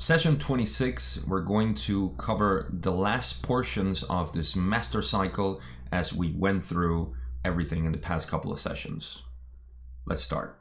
Session 26, we're going to cover the last portions of this master cycle as we went through everything in the past couple of sessions. Let's start.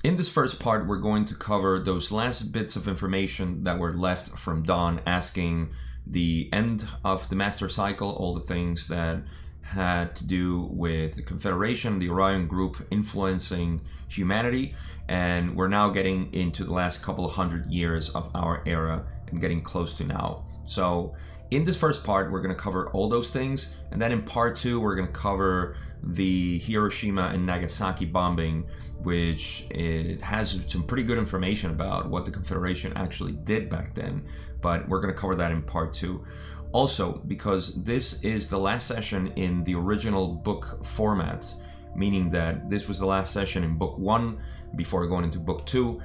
In this first part, we're going to cover those last bits of information that were left from Don asking the end of the master cycle, all the things that had to do with the Confederation, the Orion Group influencing humanity, and we're now getting into the last couple of hundred years of our era and getting close to now. So in this first part, we're going to cover all those things, and then in part two, we're going to cover the Hiroshima and Nagasaki bombing, which it has some pretty good information about what the Confederation actually did back then, but we're going to cover that in part two. Also, because this is the last session in the original book format, meaning that this was the last session in book one before going into book two,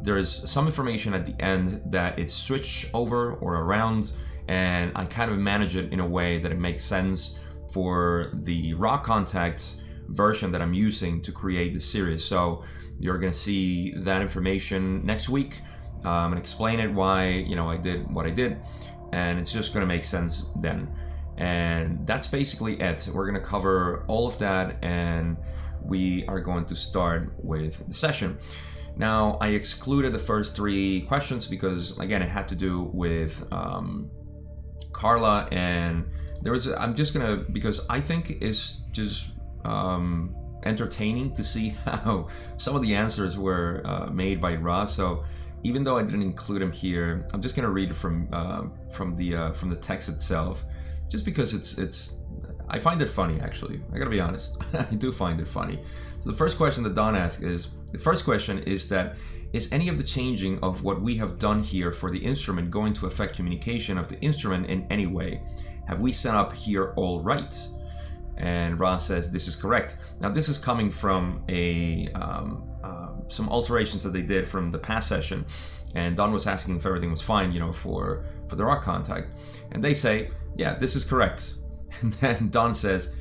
there is some information at the end that it's switched over or around, and I kind of manage it in a way that it makes sense for the raw contact version that I'm using to create the series. So you're going to see that information next week. I'm going to explain it, why I did what I did, and it's just going to make sense then. And that's basically it. We're going to cover all of that, and we are going to start with the session. Now, I excluded the first three questions because, again, it had to do with Carla, and I'm just gonna, because I think it's just entertaining to see how some of the answers were made by Ra. So even though I didn't include him here, I'm just gonna read it from the text itself, just because it's I find it funny, actually. I gotta be honest. I do find it funny. So the first question that Don asked is, is any of the changing of what we have done here for the instrument going to affect communication of the instrument in any way? Have we set up here all right? And Ra says this is correct. Now this is coming from some alterations that they did from the past session, and Don was asking if everything was fine, for the rock contact, and they say, yeah, this is correct. And then Don says,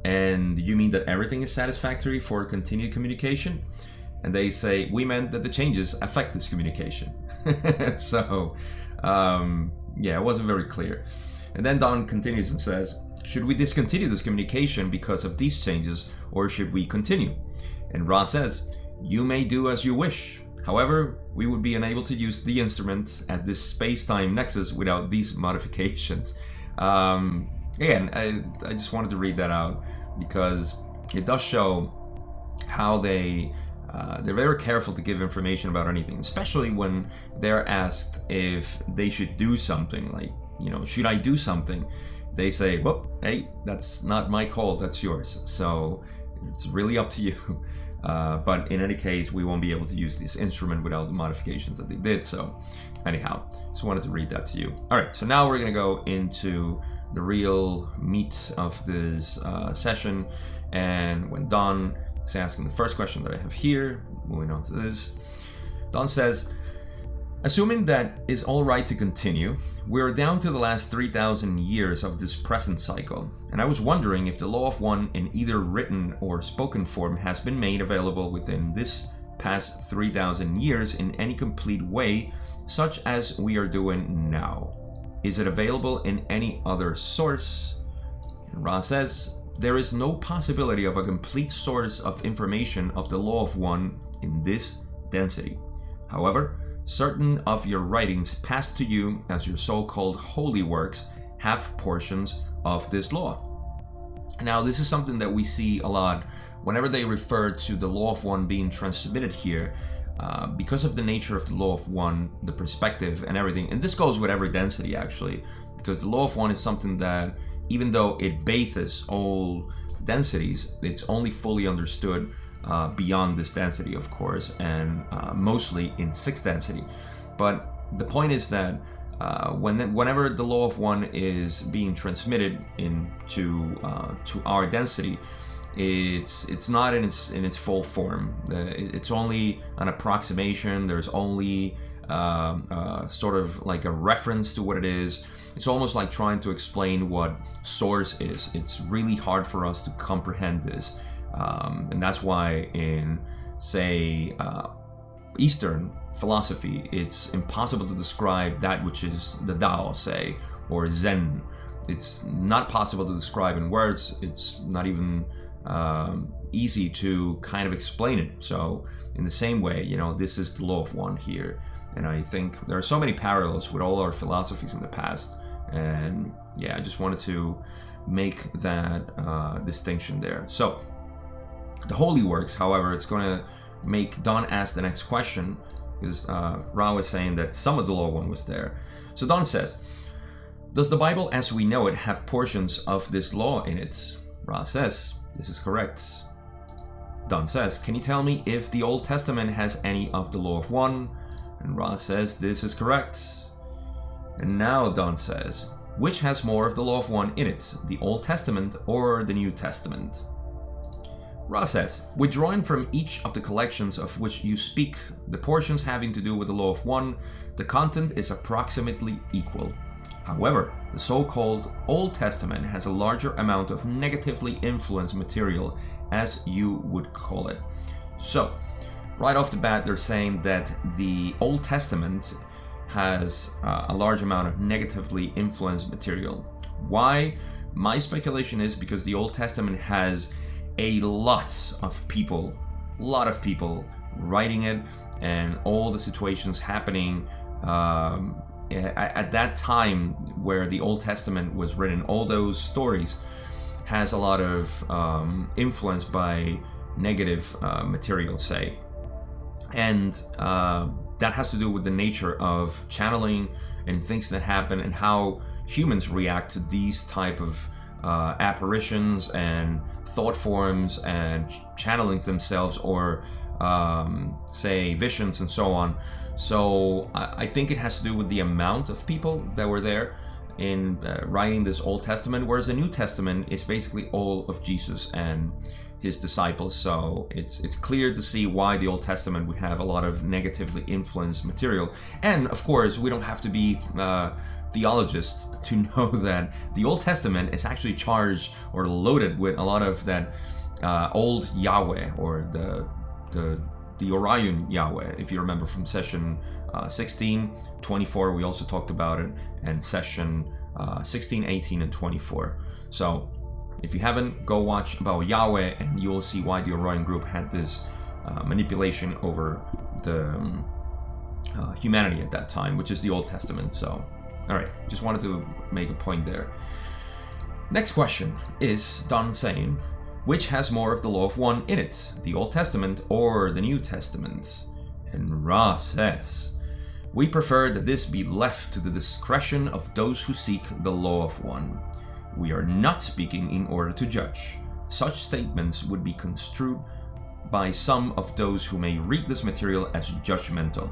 and you mean that everything is satisfactory for continued communication? And they say, we meant that the changes affect this communication. So yeah, it wasn't very clear. And then Don continues and says, should we discontinue this communication because of these changes, or should we continue? And Ra says, you may do as you wish. However, we would be unable to use the instrument at this space-time nexus without these modifications. Again, I just wanted to read that out because it does show how they're very careful to give information about anything, especially when they're asked if they should do something, like, should I do something? They say, well, hey, that's not my call, that's yours. So it's really up to you. But in any case, we won't be able to use this instrument without the modifications that they did. So anyhow, just wanted to read that to you. All right, so now we're going to go into the real meat of this session. And when Don is asking the first question that I have here, moving on to this, Don says, assuming that is all right to continue, we're down to the last 3,000 years of this present cycle, and I was wondering if the Law of One in either written or spoken form has been made available within this past 3,000 years in any complete way, such as we are doing now. Is it available in any other source? And Ra says, there is no possibility of a complete source of information of the Law of One in this density. However, certain of your writings passed to you as your so-called holy works have portions of this law. Now, this is something that we see a lot whenever they refer to the Law of One being transmitted here, because of the nature of the Law of One, the perspective and everything. And this goes with every density, actually, because the Law of One is something that, even though it bathes all densities, it's only fully understood beyond this density, of course, and mostly in 6th density. But the point is that whenever the Law of One is being transmitted into to our density, it's not in its full form. It's only an approximation. There's only sort of like a reference to what it is. It's almost like trying to explain what source is. It's really hard for us to comprehend this, and that's why in, say, Eastern philosophy, it's impossible to describe that which is the Tao, say, or Zen. It's not possible to describe in words. It's not even easy to kind of explain it. So in the same way, this is the law of one here. And I think there are so many parallels with all our philosophies in the past. And yeah, I just wanted to make that distinction there. So the holy works, however, it's going to make Don ask the next question, because Ra was saying that some of the law one was there. So Don says, does the Bible as we know it have portions of this law in it? Ra says, this is correct. Don says, can you tell me if the Old Testament has any of the law of one? And Ra says, this is correct. And now Don says, which has more of the law of one in it, the Old Testament or the New Testament? Ra says, withdrawing from each of the collections of which you speak, the portions having to do with the law of one, the content is approximately equal. However, the so-called Old Testament has a larger amount of negatively influenced material, as you would call it. So, right off the bat, they're saying that the Old Testament has a large amount of negatively influenced material. Why? My speculation is because the Old Testament has a lot of people writing it, and all the situations happening at that time where the Old Testament was written. All those stories has a lot of influence by negative material, say, and that has to do with the nature of channeling and things that happen and how humans react to these type of apparitions and thought forms and channelings themselves, or say visions and so on. So I think it has to do with the amount of people that were there in writing this Old Testament, whereas the New Testament is basically all of Jesus and his disciples. So it's clear to see why the Old Testament would have a lot of negatively influenced material. And of course, we don't have to be theologists to know that the Old Testament is actually charged or loaded with a lot of that old Yahweh, or the Orion Yahweh. If you remember from session 16, 24, we also talked about it, and session 16, 18, and 24. So if you haven't, go watch about Yahweh and you will see why the Orion group had this manipulation over the humanity at that time, which is the Old Testament. So, all right, just wanted to make a point there. Next question is Don saying, which has more of the law of one in it, the Old Testament or the New Testament? And Ra says, we prefer that this be left to the discretion of those who seek the law of one. We are not speaking in order to judge. Such statements would be construed by some of those who may read this material as judgmental.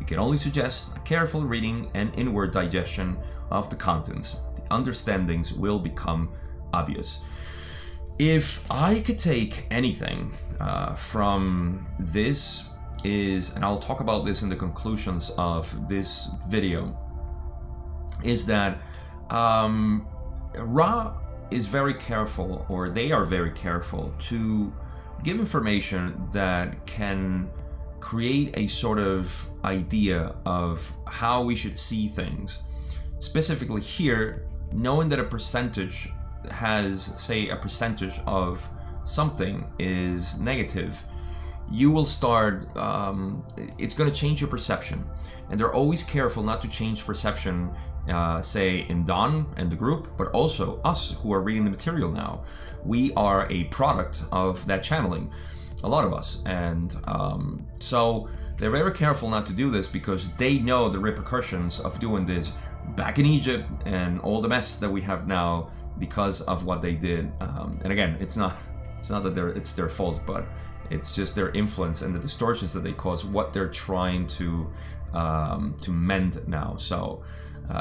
We can only suggest a careful reading and inward digestion of the contents. The understandings will become obvious. If I could take anything from this is, and I'll talk about this in the conclusions of this video, is that Ra is very careful, or they are very careful, to give information that can create a sort of idea of how we should see things. Specifically here, knowing that a percentage has, say, a percentage of something is negative, you will start, it's going to change your perception. And they're always careful not to change perception, say, in Don and the group, but also us who are reading the material now. We are a product of that channeling, a lot of us. And so they're very careful not to do this because they know the repercussions of doing this back in Egypt and all the mess that we have now because of what they did. And again, it's not that it's their fault, but it's just their influence and the distortions that they cause, what they're trying to mend now. So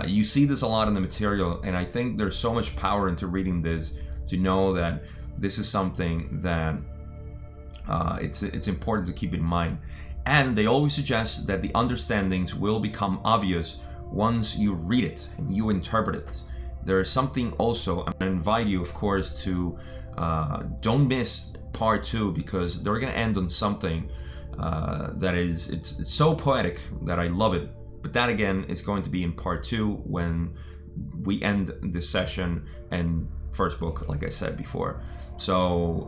you see this a lot in the material, and I think there's so much power into reading this to know that this is something that it's important to keep in mind. And they always suggest that the understandings will become obvious once you read it and you interpret it. There is something also, I'm going to invite you, of course, to don't miss part 2, because they're going to end on something that is, it's so poetic that I love it. But that again is going to be in part 2 when we end this session and first book, like I said before. So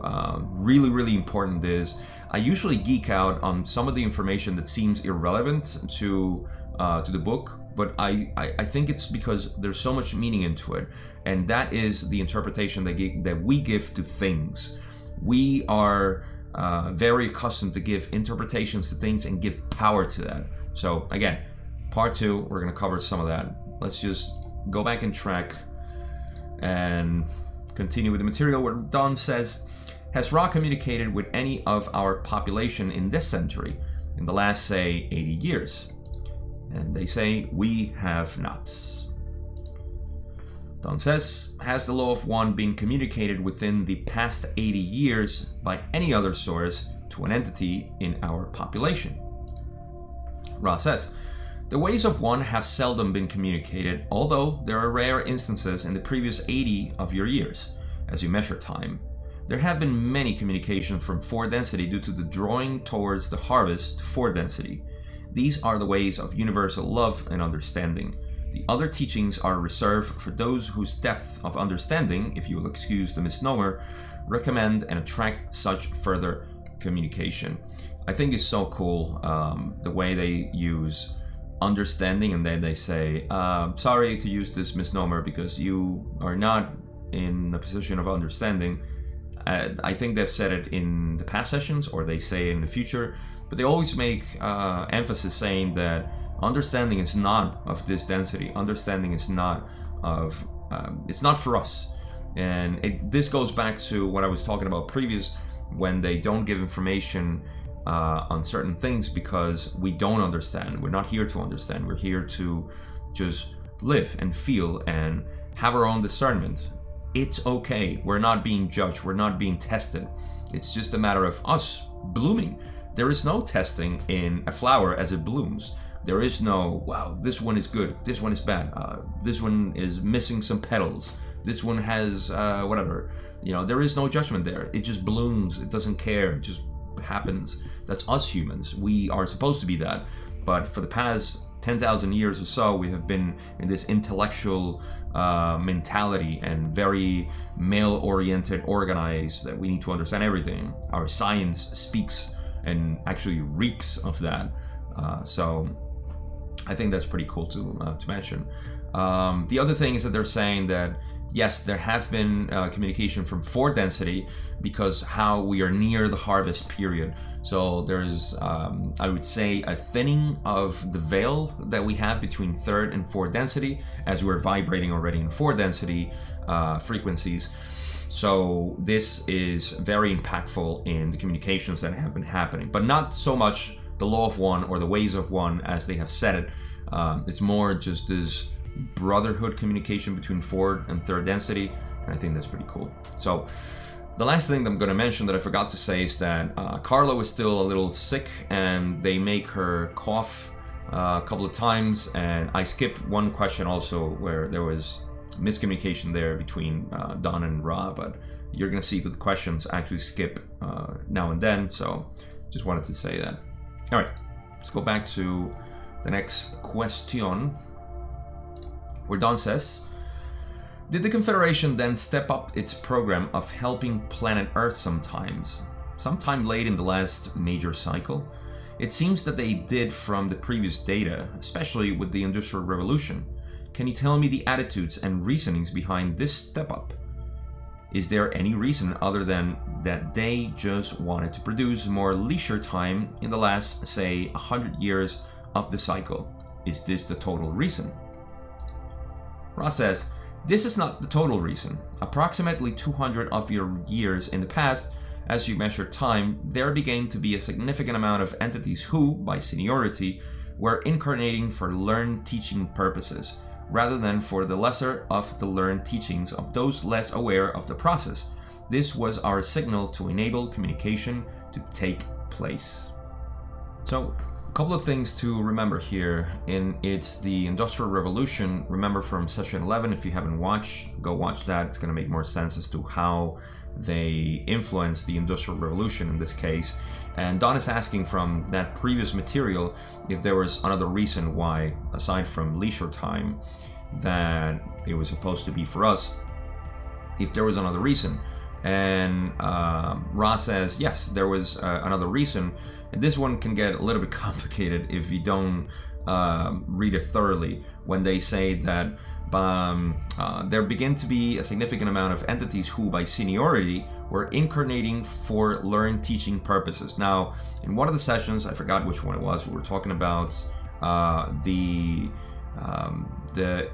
really, really important is, I usually geek out on some of the information that seems irrelevant to the book, but I think it's because there's so much meaning into it, and that is the interpretation that we give to things. We are very accustomed to give interpretations to things and give power to that. So again, part 2, we're going to cover some of that. Let's just go back and track and continue with the material, where Don says, has Ra communicated with any of our population in this century, in the last, say, 80 years? And they say, we have not. Don says, has the law of one been communicated within the past 80 years by any other source to an entity in our population? Ra says, the ways of one have seldom been communicated, although there are rare instances in the previous 80 of your years, as you measure time. There have been many communications from 4 density due to the drawing towards the harvest to 4 density. These are the ways of universal love and understanding. The other teachings are reserved for those whose depth of understanding, if you will excuse the misnomer, recommend and attract such further communication. I think it's so cool the way they use understanding, and then they say, sorry to use this misnomer because you are not in a position of understanding. I think they've said it in the past sessions, or they say in the future, but they always make emphasis saying that understanding is not of this density. Understanding is not of, it's not for us. And this goes back to what I was talking about previous, when they don't give information on certain things because we don't understand. We're not here to understand. We're here to just live and feel and have our own discernment. It's okay. We're not being judged. We're not being tested. It's just a matter of us blooming. There is no testing in a flower as it blooms. There is no, wow, this one is good, this one is bad, this one is missing some petals, this one has whatever. You know, there is no judgment there. It just blooms. It doesn't care. It just happens. That's us humans. We are supposed to be that. But for the past 10,000 years or so, we have been in this intellectual mentality and very male-oriented, organized, that we need to understand everything. Our science speaks and actually reeks of that. So I think that's pretty cool to mention. The other thing is that they're saying that yes, there have been communication from 4 density because how we are near the harvest period. So there's, I would say, a thinning of the veil that we have between 3rd and 4th density, as we're vibrating already in 4 density frequencies. So this is very impactful in the communications that have been happening, but not so much the law of one or the ways of one as they have said it. It's more just this brotherhood communication between 4th and 3rd density, and I think that's pretty cool. So the last thing that I'm going to mention that I forgot to say is that Carlo is still a little sick, and they make her cough a couple of times, and I skipped one question also where there was miscommunication there between Don and Ra, but you're going to see that the questions actually skip now and then, so just wanted to say that. All right, let's go back to the next question, where Don says, did the Confederation then step up its program of helping planet Earth sometime late in the last major cycle? It seems that they did from the previous data, especially with the Industrial Revolution. Can you tell me the attitudes and reasonings behind this step up? Is there any reason other than that they just wanted to produce more leisure time in the last, say, 100 years of the cycle? Is this the total reason? Ra says, this is not the total reason. Approximately 200 of your years in the past, as you measure time, there began to be a significant amount of entities who, by seniority, were incarnating for learned teaching purposes, rather than for the lesser of the learned teachings of those less aware of the process. This was our signal to enable communication to take place. So, a couple of things to remember here. It's the Industrial Revolution. Remember from session 11, if you haven't watched, go watch that. It's going to make more sense as to how they influenced the Industrial Revolution in this case. And Don is asking from that previous material if there was another reason why, aside from leisure time, that it was supposed to be for us, if there was another reason. And Ra says, yes, there was another reason. And this one can get a little bit complicated if you don't read it thoroughly, when they say that there begin to be a significant amount of entities who, by seniority, were incarnating for learned teaching purposes. Now, in one of the sessions, I forgot which one it was, we were talking about the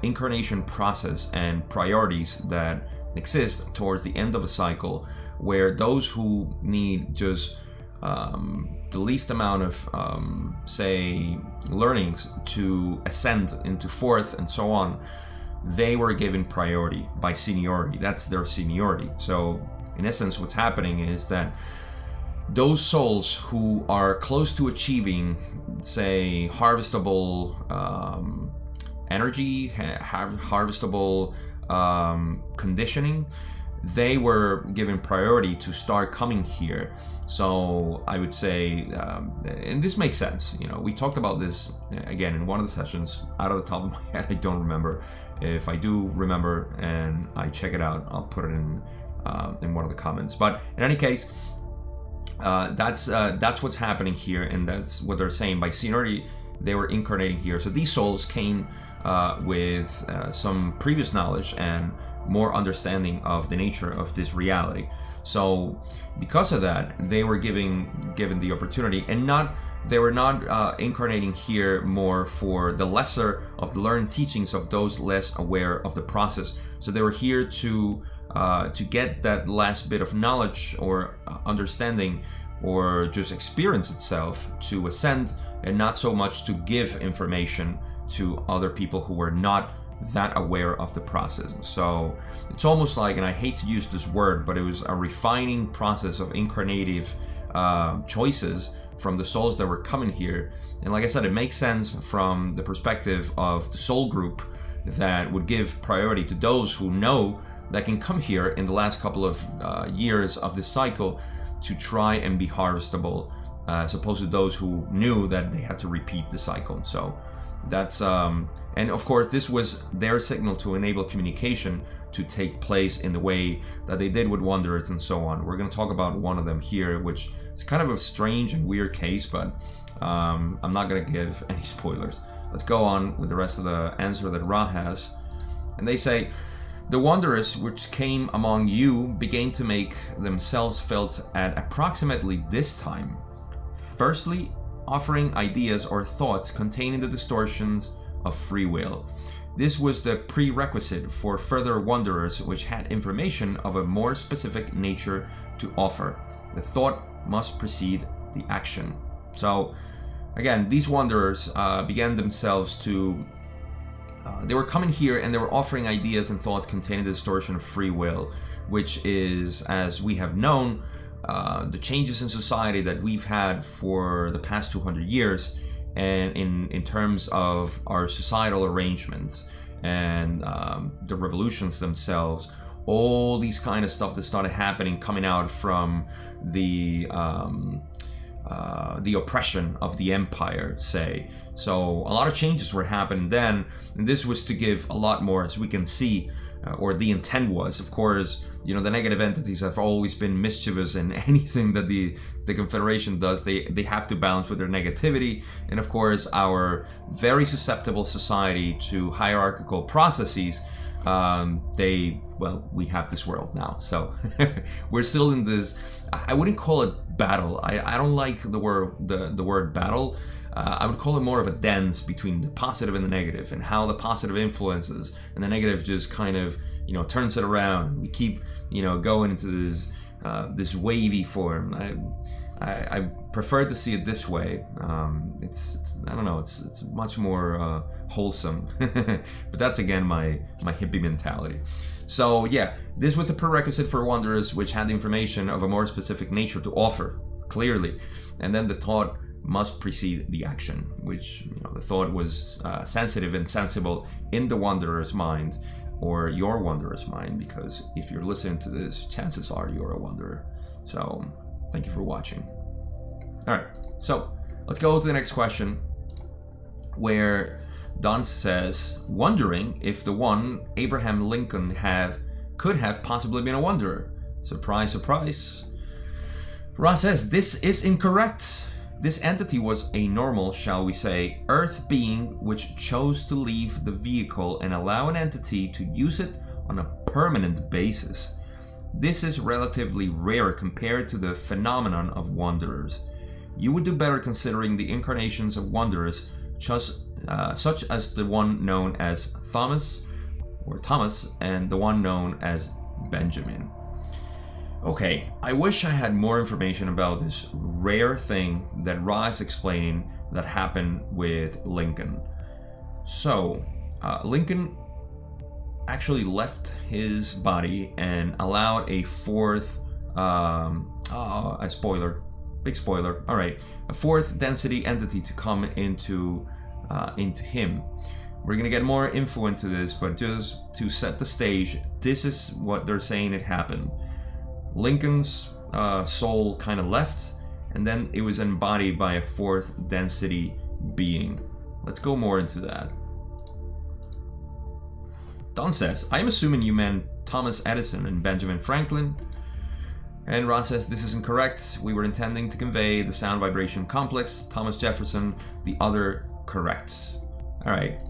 incarnation process and priorities that exist towards the end of a cycle, where those who need just the least amount of, say, learnings to ascend into fourth and so on, they were given priority by seniority. That's their seniority. So, in essence, what's happening is that those souls who are close to achieving, say, harvestable energy, harvestable conditioning, they were given priority to start coming here. So I would say, and this makes sense, we talked about this again in one of the sessions. Out of the top of my head, I don't remember. If I do remember and I check it out, I'll put it in one of the comments. But in any case, that's what's happening here, and that's what they're saying. By seniority, they were incarnating here. So these souls came with some previous knowledge and more understanding of the nature of this reality. So because of that, they were given the opportunity, and they were not incarnating here more for the lesser of the learned teachings of those less aware of the process. So they were here to get that last bit of knowledge or understanding or just experience itself to ascend, and not so much to give information to other people who were not that aware of the process. So it's almost like, and I hate to use this word, but it was a refining process of incarnative choices from the souls that were coming here. And like I said, it makes sense from the perspective of the soul group that would give priority to those who know that can come here in the last couple of years of this cycle to try and be harvestable, as opposed to those who knew that they had to repeat the cycle. So that's and of course this was their signal to enable communication to take place in the way that they did with wanderers and so on. We're going to talk about one of them here, which is kind of a strange and weird case, but I'm not going to give any spoilers. Let's go on with the rest of the answer that Ra has. And they say, the wanderers which came among you began to make themselves felt at approximately this time. Firstly, offering ideas or thoughts containing the distortions of free will. This was the prerequisite for further wanderers which had information of a more specific nature to offer. The thought must precede the action. So, again, these wanderers began themselves to they were coming here and they were offering ideas and thoughts containing the distortion of free will, which is, as we have known, the changes in society that we've had for the past 200 years, and in terms of our societal arrangements and the revolutions themselves, all these kind of stuff that started happening coming out from the oppression of the empire, say. So a lot of changes were happening then, and this was to give a lot more, as we can see, or the intent was, of course, the negative entities have always been mischievous, and anything that the Confederation does, they have to balance with their negativity. And of course, our very susceptible society to hierarchical processes, we have this world now. So we're still in this, I wouldn't call it battle. I don't like the word battle. I would call it more of a dance between the positive and the negative, and how the positive influences and the negative just kind of turns it around. We keep going into this wavy form. I prefer to see it this way. It's I don't know. It's much more wholesome. But that's again my hippie mentality. So yeah, this was a prerequisite for wanderers, which had the information of a more specific nature to offer clearly, and then the thought must precede the action, which the thought was sensitive and sensible in the wanderer's mind, or your wanderer's mind, because if you're listening to this, chances are you're a wanderer. So thank you for watching. All right, so let's go to the next question, where Don says, wondering if the one Abraham Lincoln could have possibly been a wanderer. Surprise, surprise. Ra says, this is incorrect. This entity was a normal, shall we say, Earth being which chose to leave the vehicle and allow an entity to use it on a permanent basis. This is relatively rare compared to the phenomenon of wanderers. You would do better considering the incarnations of wanderers, such as the one known as Thomas, and the one known as Benjamin. Okay, I wish I had more information about this rare thing that Ra is explaining that happened with Lincoln. So, Lincoln actually left his body and allowed a fourth, a spoiler, big spoiler, alright, a fourth density entity to come into him. We're gonna get more info into this, but just to set the stage, this is what they're saying it happened. Lincoln's soul kind of left, and then it was embodied by a fourth density being. Let's go more into that. Don says, I am assuming you meant Thomas Edison and Benjamin Franklin. And Ra says, this is incorrect. We were intending to convey the sound vibration complex. Thomas Jefferson, the other correct. All right,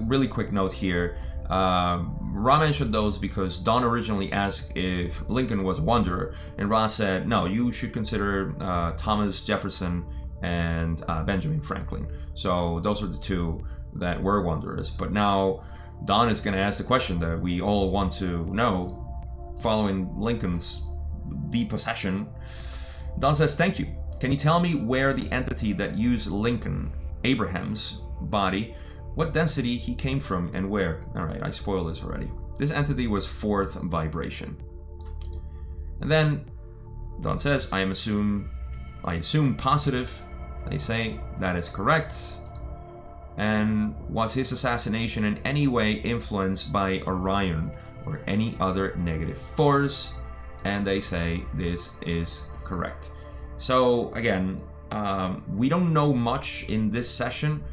really quick note here. Ra mentioned those because Don originally asked if Lincoln was a wanderer, and Ra said, no, you should consider Thomas Jefferson and Benjamin Franklin. So those are the two that were wanderers. But now Don is going to ask the question that we all want to know following Lincoln's depossession. Don says, thank you. Can you tell me where the entity that used Lincoln, Abraham's body, what density he came from and where? All right, I spoiled this already. This entity was fourth vibration. And then Don says, I assume positive. They say that is correct. And was his assassination in any way influenced by Orion or any other negative force? And they say this is correct. So again, we don't know much in this session,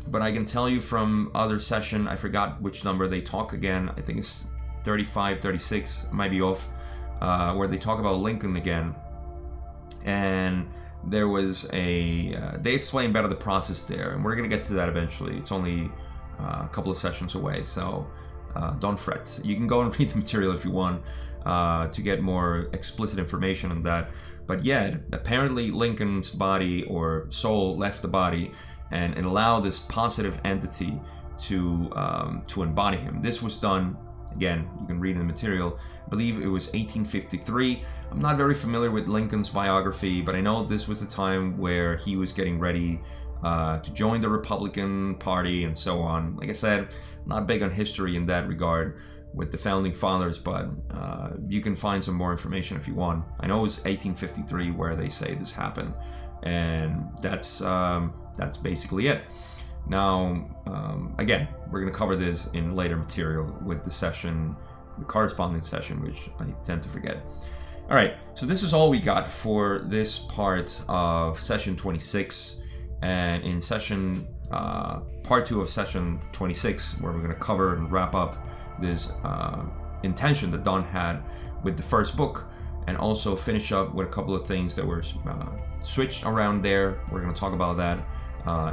but I can tell you from other session, I forgot which number they talk again. I think it's 35, 36, might be off, where they talk about Lincoln again. And there was they explain better the process there, and we're gonna get to that eventually. It's only a couple of sessions away, so don't fret. You can go and read the material if you want to get more explicit information on that. But yeah, apparently Lincoln's body or soul left the body, and it allowed this positive entity to embody him. This was done, again, you can read in the material, I believe it was 1853. I'm not very familiar with Lincoln's biography, but I know this was the time where he was getting ready to join the Republican Party and so on. Like I said, not big on history in that regard with the founding fathers, but you can find some more information if you want. I know it was 1853 where they say this happened, and that's basically it. Now, again, we're going to cover this in later material with the session, the corresponding session, which I tend to forget. All right, so this is all we got for this part of session 26. And in session, part 2 of session 26, where we're going to cover and wrap up this intention that Don had with the first book, and also finish up with a couple of things that were switched around there. We're going to talk about that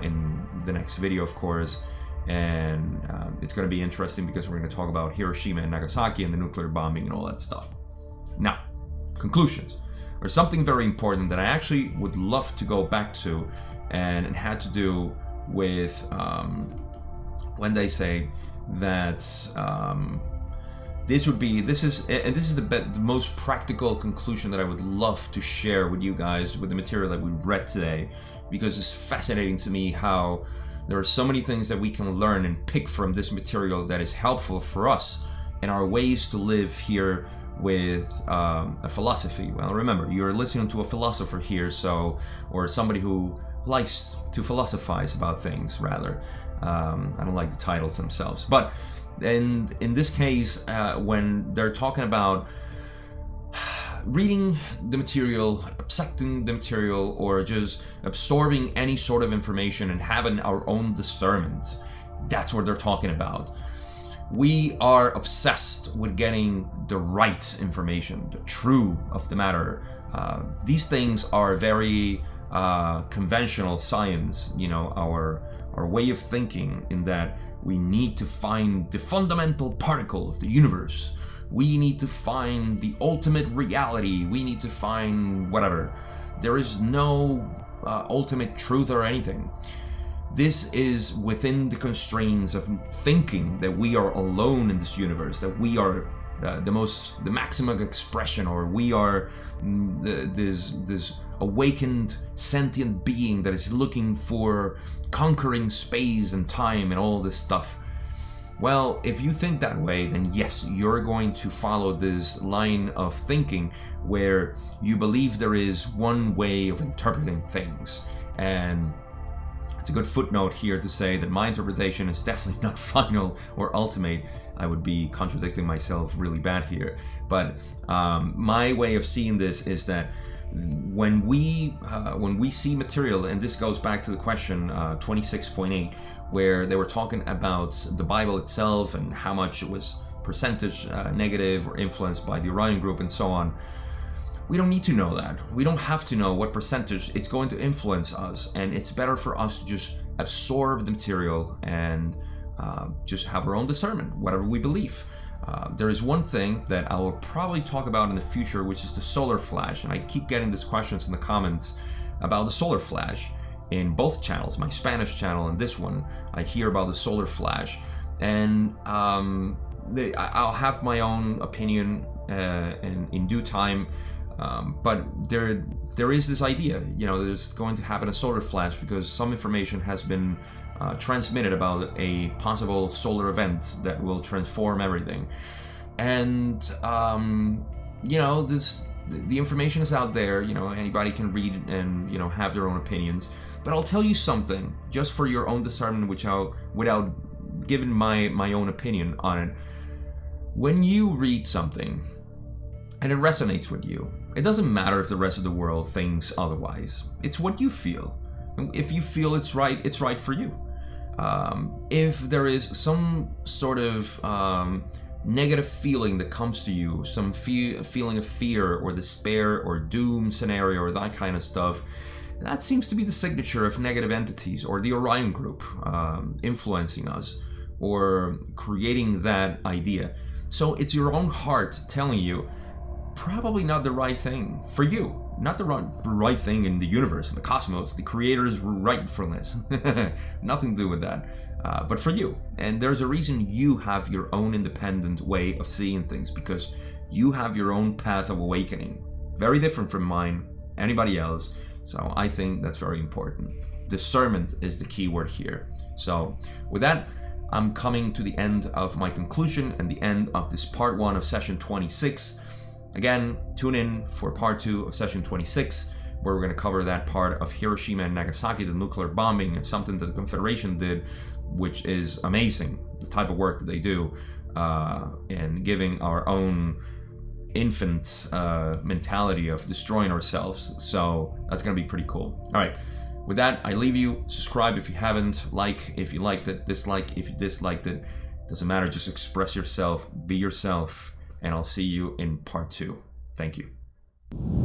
in the next video, of course, and it's going to be interesting because we're going to talk about Hiroshima and Nagasaki and the nuclear bombing and all that stuff. Now, conclusions are something very important that I actually would love to go back to, and it had to do with when they say that this is the most practical conclusion that I would love to share with you guys with the material that we read today, because it's fascinating to me how there are so many things that we can learn and pick from this material that is helpful for us and our ways to live here with a philosophy. Well, remember, you're listening to a philosopher here, or somebody who likes to philosophize about things, rather. I don't like the titles themselves, but in this case, when they're talking about reading the material, accepting the material, or just absorbing any sort of information and having our own discernment, that's what they're talking about. We are obsessed with getting the right information, the true of the matter. These things are very conventional science, our way of thinking, in that we need to find the fundamental particle of the universe. We need to find the ultimate reality. We need to find whatever. There is no ultimate truth or anything. This is within the constraints of thinking that we are alone in this universe, that we are the maximum expression, or we are this awakened sentient being that is looking for conquering space and time and all this stuff. Well, if you think that way, then yes, you're going to follow this line of thinking where you believe there is one way of interpreting things. And it's a good footnote here to say that my interpretation is definitely not final or ultimate. I would be contradicting myself really bad here. But my way of seeing this is that when we see material, and this goes back to the question 26.8, where they were talking about the Bible itself and how much it was percentage negative or influenced by the Orion group and so on. We don't need to know that. We don't have to know what percentage it's going to influence us, and it's better for us to just absorb the material and just have our own discernment, whatever we believe. There is one thing that I will probably talk about in the future, which is the solar flash, and I keep getting these questions in the comments about the solar flash. In both channels, my Spanish channel and this one, I hear about the solar flash, and I'll have my own opinion in due time. But there is this idea, there's going to happen a solar flash because some information has been transmitted about a possible solar event that will transform everything. And the information is out there. Anybody can read and have their own opinions. But I'll tell you something, just for your own discernment, without giving my own opinion on it. When you read something and it resonates with you, it doesn't matter if the rest of the world thinks otherwise. It's what you feel. And if you feel it's right for you. If there is some sort of negative feeling that comes to you, some feeling of fear or despair or doom scenario or that kind of stuff, that seems to be the signature of negative entities or the Orion group influencing us or creating that idea. So it's your own heart telling you probably not the right thing for you, not the right thing in the universe, in the cosmos, the creator's rightfulness. Nothing to do with that, but for you. And there's a reason you have your own independent way of seeing things, because you have your own path of awakening, very different from mine, anybody else. So I think that's very important. Discernment is the key word here. So with that, I'm coming to the end of my conclusion and the end of this part 1 of session 26. Again, tune in for part 2 of session 26, where we're going to cover that part of Hiroshima and Nagasaki, the nuclear bombing, and something that the Confederation did, which is amazing, the type of work that they do, and giving our own infant mentality of destroying ourselves. So that's going to be pretty cool. All right. With that, I leave you. Subscribe if you haven't. Like if you liked it. Dislike if you disliked it. Doesn't matter. Just express yourself. Be yourself. And I'll see you in part 2. Thank you.